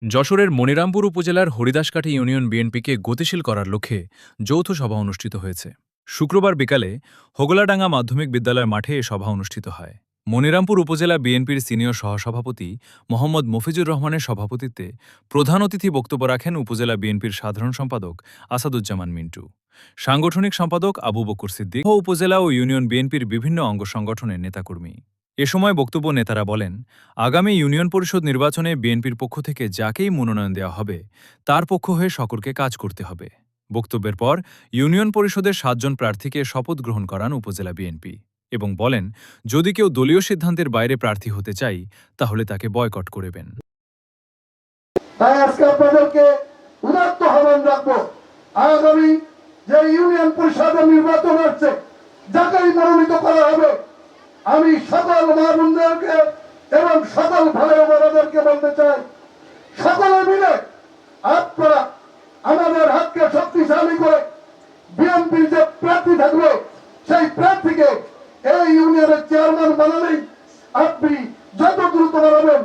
যশোরের মনিরামপুর উপজেলার হরিদাসকাঠি ইউনিয়ন বিএনপিকে গতিশীল করার লক্ষ্যে যৌথ সভা অনুষ্ঠিত হয়েছে। শুক্রবার বিকালে হোগলাডাঙ্গা মাধ্যমিক বিদ্যালয়ের মাঠে এ সভা অনুষ্ঠিত হয়। মনিরামপুর উপজেলা বিএনপির সিনিয়র সহসভাপতি মোহাম্মদ মফিজুর রহমানের সভাপতিত্বে প্রধান অতিথি বক্তব্য রাখেন উপজেলা বিএনপির সাধারণ সম্পাদক আসাদুজ্জামান মিন্টু, সাংগঠনিক সম্পাদক আবু বকর সিদ্দিক ও উপজেলা ও ইউনিয়ন বিএনপির বিভিন্ন অঙ্গ সংগঠনের নেতাকর্মী। এ সময় বক্তব্য নেতারা বলেন, আগামী ইউনিয়ন পরিষদ নির্বাচনে বিএনপির পক্ষ থেকে যাকেই মনোনয়ন দেওয়া হবে তার পক্ষ হয়ে সকলকে কাজ করতে হবে। বক্তব্যের পর ইউনিয়ন পরিষদের ৭ জন প্রার্থীকে শপথ গ্রহণ করান উপজেলা বিএনপি এবং বলেন, যদি কেউ দলীয় সিদ্ধান্তের বাইরে প্রার্থী হতে চাই তাহলে তাকে বয়কট করবেন। তাই আজকে আপনাদেরকে উদাত্ত আহ্বান রাখবো, আগামী যে ইউনিয়ন পরিষদের নির্বাচন হচ্ছে যাকেই মনোনীত করা হবে, আমি সকল মা বোনদেরকে এবং সকল ভাই বোনেদেরকে বলতে চাই, সকলে মিলে আপনারা আমাদের হাতকে শক্তিশালী করে বিএনপির যে প্রার্থী থাকবে সেই প্রার্থীকে এই ইউনিয়নের চেয়ারম্যান বানালেই আপনি যত দ্রুত বানাবেন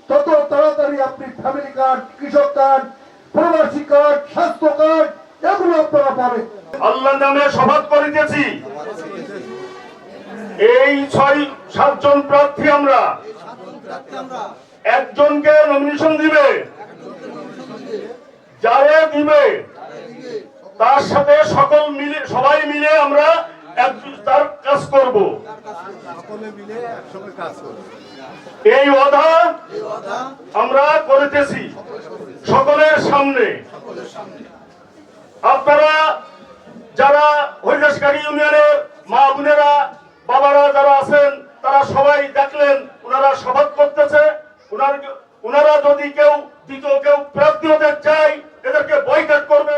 তত তাড়াতাড়ি আপনি ফ্যামিলি কার্ড, কৃষক কার্ড, প্রবাসী কার্ড, স্বাস্থ্য কার্ড এগুলো আপনারা পাবেন। আল্লাহর নামে শপথ করিতেছি, এই ৬-৭ জন প্রার্থী আমরা একজনকে নমিনেশন দিবে, যারে দিবে তার সাথে সবাই মিলে আমরা তার কাজ করব। এই ওয়াদা আমরা করিতেছি সকলের সামনে। আপনারা যারা হরিদাসকাঠি ইউনিয়নের মা বোনেরা, বাবারা যারা আছেন তারা সবাই দেখলেন ওনারা শপথ করতেছে। ওনারা যদি কেউ দ্বিতীয় কেউ প্রার্থী হতে চায় এদেরকে বয়কট করবে।